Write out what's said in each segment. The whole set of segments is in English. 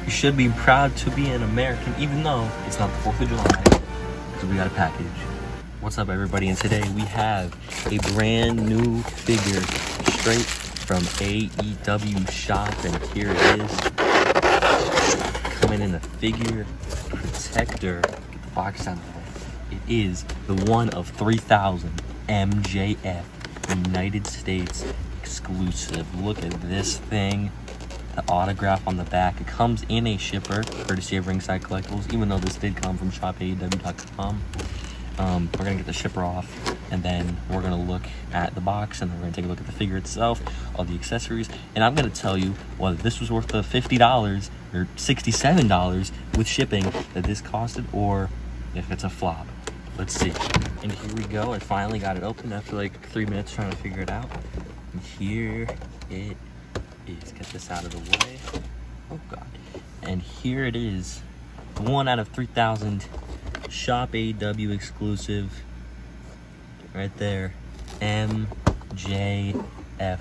You should be proud to be an American, even though it's not the 4th of July, because we got a package. What's up, everybody? And today we have a brand new figure straight from AEW shop, and here it is. Coming in the figure protector. Get the box out of the way. It is the one of 3,000 MJF United States exclusive. Look at this thing. The autograph on the back. It comes in a shipper, courtesy of Ringside Collectibles, even though this did come from shopaew.com. We're going to get the shipper off, and then we're going to look at the box, and then we're going to take a look at the figure itself, all the accessories, and I'm going to tell you whether this was worth the $50 or $67 with shipping that this costed, or if it's a flop. Let's see. And here we go. I finally got it open after like 3 minutes trying to figure it out. And here it is. Get this out of the way. Oh god. And here it is. The 1 out of 3,000 Shop AEW exclusive. Right there. MJF.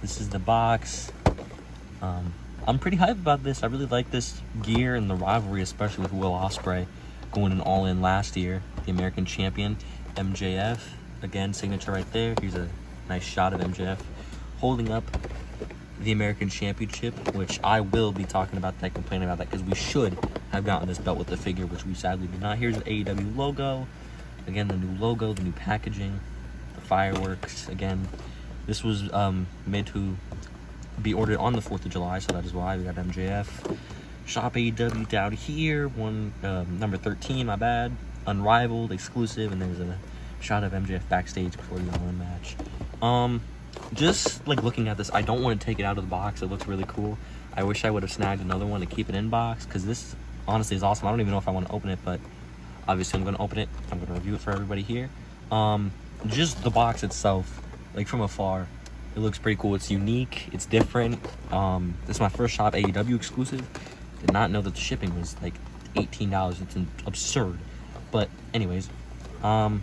This is the box. I'm pretty hyped about this. I really like this gear and the rivalry, especially with Will Ospreay going in all in last year. The American champion, MJF. Again, signature right there. Here's a nice shot of MJF holding up the American Championship, which I will be talking about that, complaining about that, because we should have gotten this belt with the figure, which we sadly did not. Here's the AEW logo. Again, the new logo, the new packaging, the fireworks. Again, this was made to be ordered on the 4th of July, so that is why we got MJF. Shop AEW down here, number 13, my bad. Unrivaled, exclusive, and there's a shot of MJF backstage before the All-In match. Just like looking at this, I don't want to take it out of the box. It looks really cool. I wish I would have snagged another one to keep it in box, because this honestly is awesome. I don't even know if I want to open it, but obviously I'm going to open it. I'm going to review it for everybody here. Just the box itself, like from afar, it looks pretty cool. It's unique. It's different. This is my first Shop AEW exclusive. Did not know that the shipping was like $18. It's absurd. But anyways, yeah,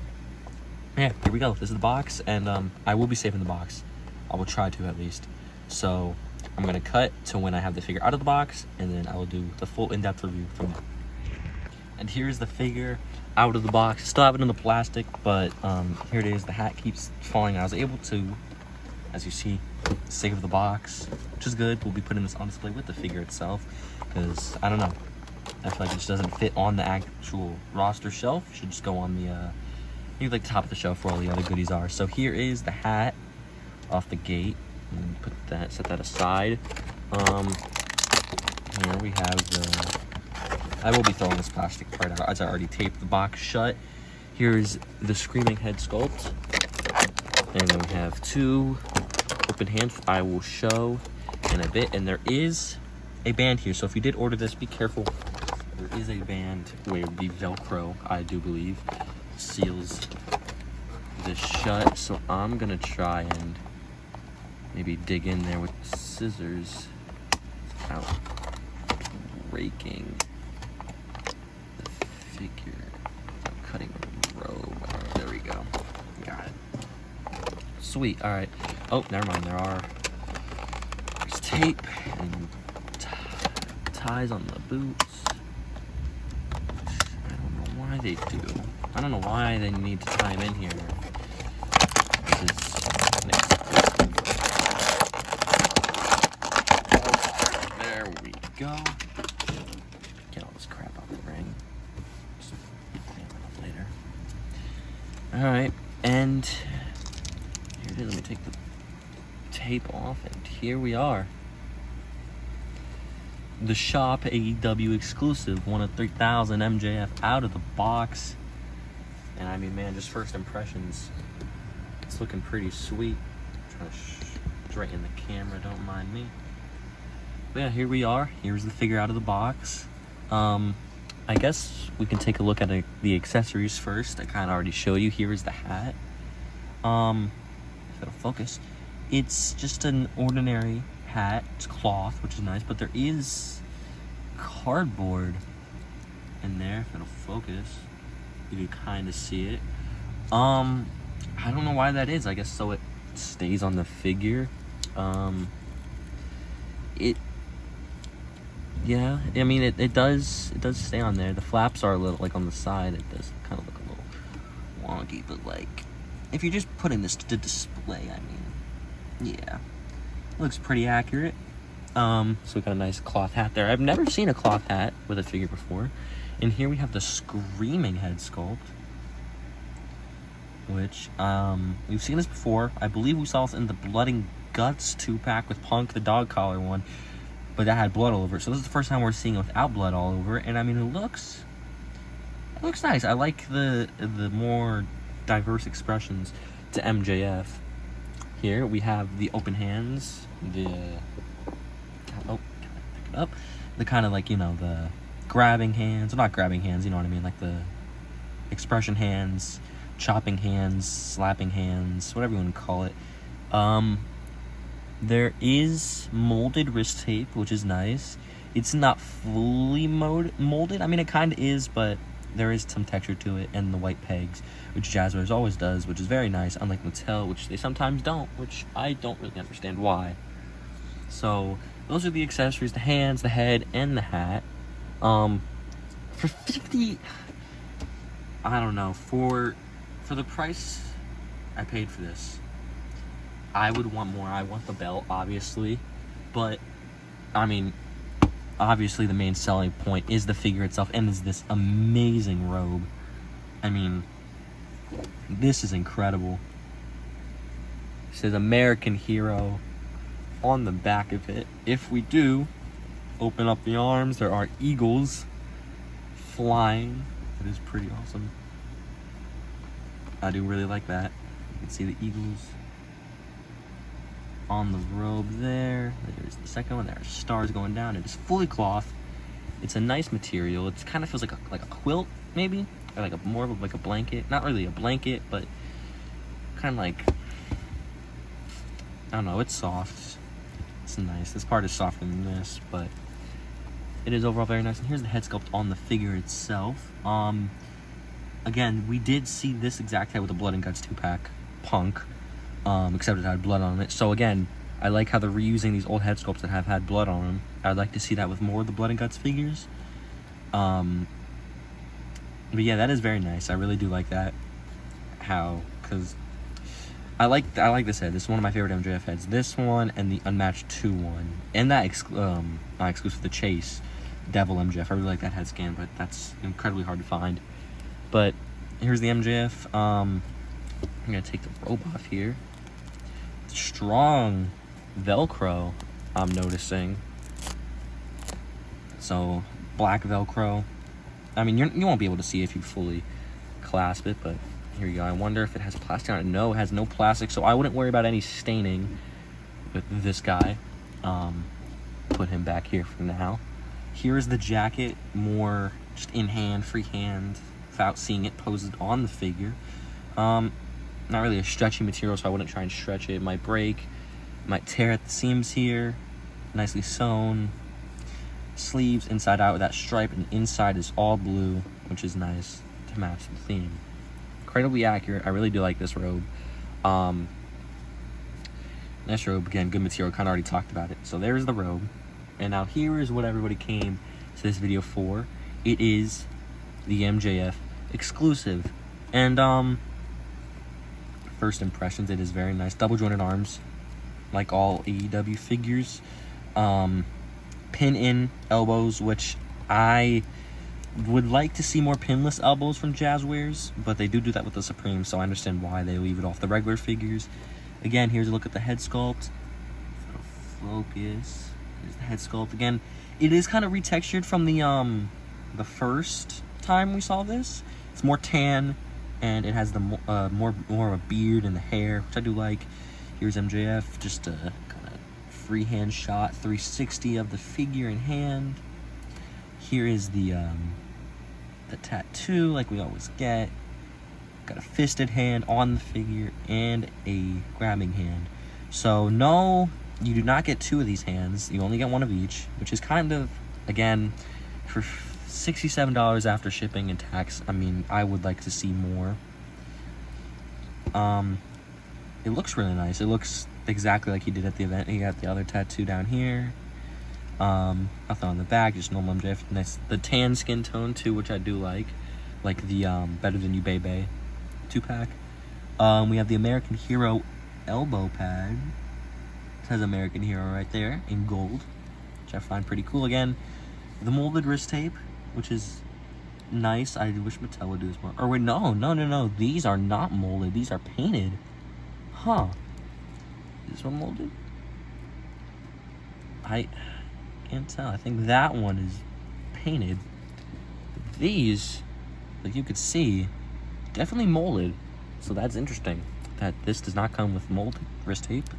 here we go. This is the box, and I will be saving the box. I will try to, at least. So I'm gonna cut to when I have the figure out of the box, and then I will do the full in-depth review from there. And here's the figure out of the box. Still have it in the plastic, but here it is. The hat keeps falling. I was able to, as you see, save the box, which is good. We'll be putting this on display with the figure itself, because I don't know, I feel like it just doesn't fit on the actual roster shelf. It should just go on the maybe like the top of the shelf where all the other goodies are. So here is the hat off the gate. And put that, set that aside. Here we have the, I will be throwing this plastic part out as I already taped the box shut. Here's the Screaming Head sculpt, and then we have 2 open hands I will show in a bit. And there is a band here, so if you did order this, be careful. There is a band where the Velcro, I do believe, seals this shut. So I'm gonna try and maybe dig in there with scissors without breaking the figure, without cutting the robe. Right, there we go. Got it. Sweet. All right. Oh, never mind. There's tape and ties on the boots. I don't know why they do. I don't know why they need to tie them in here. There we go. Get all this crap out the ring. Just clean it up later. Alright, and here it is. Let me take the tape off, and here we are. The Shop AEW exclusive, 1 of 3,000 MJF out of the box. And I mean, man, just first impressions, it's looking pretty sweet. I'm trying to straighten the camera, don't mind me. But yeah, here we are. Here's the figure out of the box. I guess we can take a look at the accessories first. I kind of already showed you. Here is the hat. If it'll focus. It's just an ordinary hat. It's cloth, which is nice, but there is cardboard in there. If it'll focus, you can kind of see it. I don't know why that is. I guess so it stays on the figure. Yeah, I mean, it does stay on there. The flaps are a little, like, on the side, it does kind of look a little wonky, but, like, if you're just putting this to display, I mean, yeah, it looks pretty accurate. So we got a nice cloth hat there. I've never seen a cloth hat with a figure before. And here we have the Screaming head sculpt, which, we've seen this before. I believe we saw this in the Blood and Guts 2-pack with Punk, the dog collar one, but that had blood all over it. So this is the first time we're seeing it without blood all over it, and I mean, it looks nice. I like the more diverse expressions to MJF. Here we have the open hands, the kind of like, you know, the grabbing hands, well, not grabbing hands, you know what I mean, like the expression hands, chopping hands, slapping hands, whatever you want to call it. There is molded wrist tape, which is nice. It's not fully molded. I mean, it kind of is, but there is some texture to it, and the white pegs, which Jazzwares always does, which is very nice, unlike Mattel, which they sometimes don't, which I don't really understand why. So those are the accessories: the hands, the head, and the hat. For 50, I don't know, for the price I paid for this, I would want more. I want the belt, obviously, but I mean, obviously the main selling point is the figure itself, and is this amazing robe. I mean, this is incredible. It says American Hero on the back of it. If we do open up the arms, there are eagles flying. It is pretty awesome. I do really like that. You can see the eagles on the robe there. There's the second one. There are stars going down. It is fully cloth. It's a nice material. It kind of feels like a quilt, maybe, or like more of like a blanket. Not really a blanket, but kind of like, I don't know. It's soft. It's nice. This part is softer than this, but it is overall very nice. And here's the head sculpt on the figure itself. Again, we did see this exact head with the Blood and Guts 2-pack Punk, except it had blood on it. So again, I like how they're reusing these old head sculpts that have had blood on them. I'd like to see that with more of the Blood and Guts figures. But yeah, that is very nice. I really do like that. Because I like this head. This is one of my favorite MJF heads. This one and the Unmatched 2 one, and that not exclusive, the Chase Devil MJF. I really like that head scan, but that's incredibly hard to find. But here's the MJF. I'm gonna take the robe off here. Strong Velcro, I'm noticing. So black Velcro. I mean, you won't be able to see if you fully clasp it, but here you go. I wonder if it has plastic on it. No, it has no plastic, so I wouldn't worry about any staining with this guy. Put him back here for now. Here's the jacket, more just in hand, free hand, without seeing it posed on the figure. Not really a stretchy material, so I wouldn't try and stretch it. It might break, might tear at the seams here. Nicely sewn. Sleeves inside out with that stripe, and inside is all blue, which is nice to match the theme. Incredibly accurate. I really do like this robe. Nice robe. Again, good material. Kind of already talked about it. So there's the robe. And now here is what everybody came to this video for. It is the MJF exclusive. And first impressions, it is very nice. Double jointed arms, like all AEW figures. Pin in elbows, which I would like to see more pinless elbows from Jazzwares, but they do that with the Supreme, so I understand why they leave it off the regular figures. Again, here's a look at the head sculpt. Focus. Here's the head sculpt. Again, it is kind of retextured from the first time we saw this. It's more tan, and it has the more of a beard and the hair, which I do like. Here's MJF, just a kind of freehand shot, 360 of the figure in hand. Here is the tattoo, like we always get. Got a fisted hand on the figure and a grabbing hand. So no, you do not get 2 of these hands. You only get 1 of each, which is kind of, again, for $67 after shipping and tax. I mean, I would like to see more. It looks really nice. It looks exactly like he did at the event. He got the other tattoo down here. Nothing on the back, just normal MJF. Nice, the tan skin tone too, which I do like the Better Than You Baby 2-pack. We have the American Hero elbow pad. It says American Hero right there in gold, which I find pretty cool. Again, the molded wrist tape, which is nice. I wish Mattel would do this more. Or wait, no. These are not molded. These are painted. Huh. Is this one molded? I can't tell. I think that one is painted. These, like you could see, definitely molded. So that's interesting that this does not come with molded wrist tape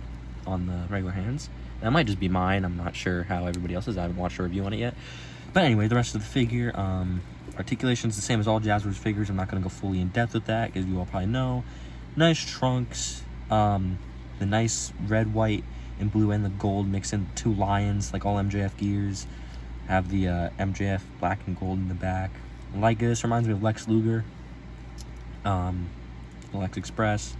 on the regular hands. That might just be mine. I'm not sure how everybody else's. I haven't watched a review on it yet. But anyway, the rest of the figure, articulation's the same as all Jazzwares figures. I'm not going to go fully in depth with that, because you all probably know. Nice trunks, the nice red, white, and blue, and the gold mixed in 2 lions, like all MJF gears. Have the MJF black and gold in the back. I like this. Reminds me of Lex Luger, Lex Express.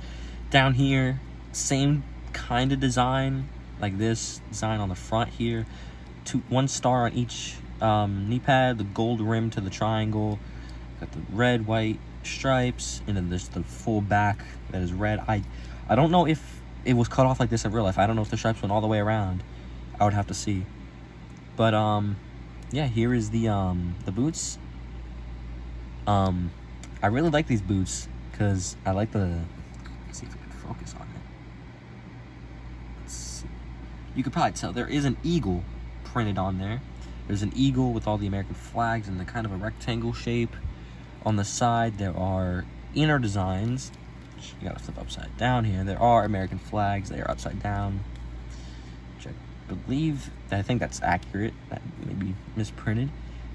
Down here, same kind of design, like this design on the front here. 1 star on each knee pad, the gold rim to the triangle, got the red, white stripes, and then there's the full back that is red. I don't know if it was cut off like this in real life. I don't know if the stripes went all the way around. I would have to see. But yeah, here is the boots. I really like these boots because I like the. Let's see if we can focus on it. Let's see. You could probably tell there is an eagle printed on there. There's an eagle with all the American flags in the kind of a rectangle shape. On the side, there are inner designs. You gotta flip upside down here. There are American flags. They are upside down, which I think that's accurate. That may be misprinted,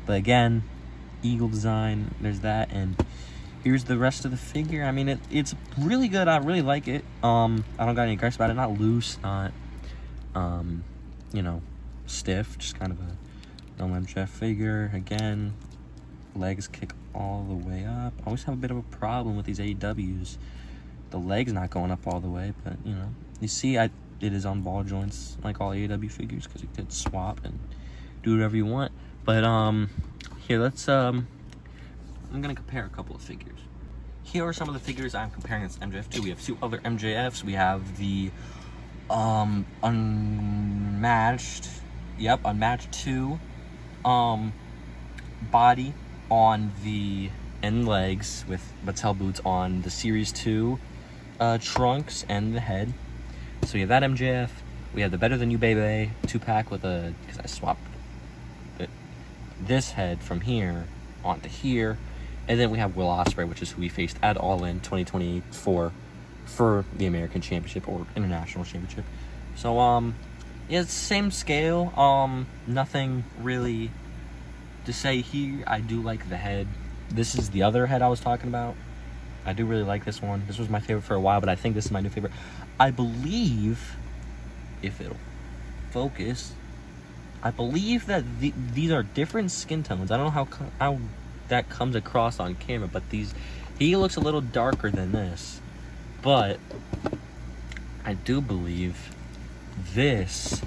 but again, eagle design. There's that, and here's the rest of the figure. I mean, it's really good. I really like it. I don't got any gripes about it. Not loose, not stiff. Just kind of a normal MJF figure. Again, legs kick all the way up. I always have a bit of a problem with these AEWs. The legs not going up all the way, but you see, it is on ball joints like all AEW figures, because you could swap and do whatever you want. But here, let's I'm gonna compare a couple of figures. Here are some of the figures I'm comparing this MJF to. We have 2 other MJFs. We have the unmatched 2 body on the and legs with Mattel boots on the Series 2 trunks and the head. So we have that MJF. We have the Better Than You Baby 2-pack with because I swapped this head from here onto here. And then we have Will Ospreay, which is who we faced at All In 2024 for the American Championship or International Championship. So yeah, it's same scale. Nothing really to say here. I do like the head. This is the other head I was talking about. I do really like this one. This was my favorite for a while, but I think this is my new favorite. I believe, if it'll focus, I believe that these are different skin tones. I don't know how that comes across on camera, but he looks a little darker than this. But I do believe this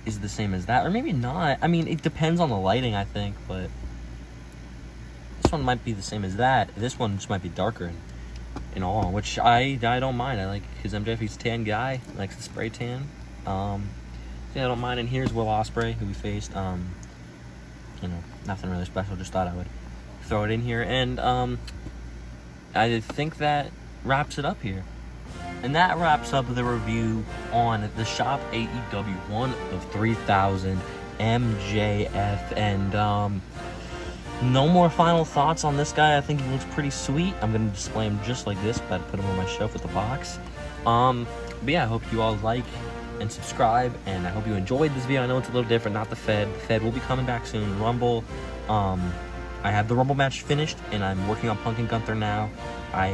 is the same as that, or maybe not. I mean, it depends on the lighting, I think, but this one might be the same as that. This one just might be darker in all, which I don't mind. I like his MJF. He's a tan guy, likes the spray tan. Yeah, I don't mind. And here's Will Ospreay, who we faced. Nothing really special. Just thought I would throw it in here, and I think that wraps it up here. And that wraps up the review on the Shop AEW 1 of 3000 MJF. And no more final thoughts on this guy. I think he looks pretty sweet. I'm going to display him just like this, but I put him on my shelf with the box. But yeah, I hope you all like and subscribe, and I hope you enjoyed this video. I know it's a little different, not the Fed. The Fed will be coming back soon. Rumble, I have the Rumble match finished, and I'm working on Punk and Gunther now. I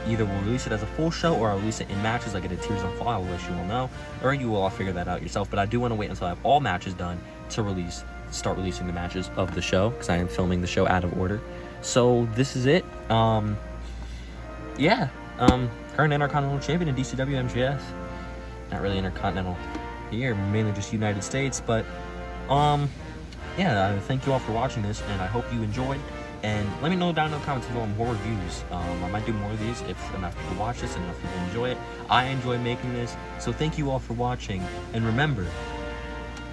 either will release it as a full show, or I'll release it in matches like I did Tears on Fall. I will let you all know, or you will all figure that out yourself. But I do want to wait until I have all matches done to start releasing the matches of the show, because I am filming the show out of order. So this is it. Current Intercontinental Champion in DCW MJF. Not really Intercontinental here, mainly just United States. But yeah, thank you all for watching this, and I hope you enjoyed. And let me know down in the comments if you want more reviews. I might do more of these if enough people watch this and enough people enjoy it. I enjoy making this, so thank you all for watching. And remember,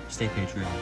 stay patriotic.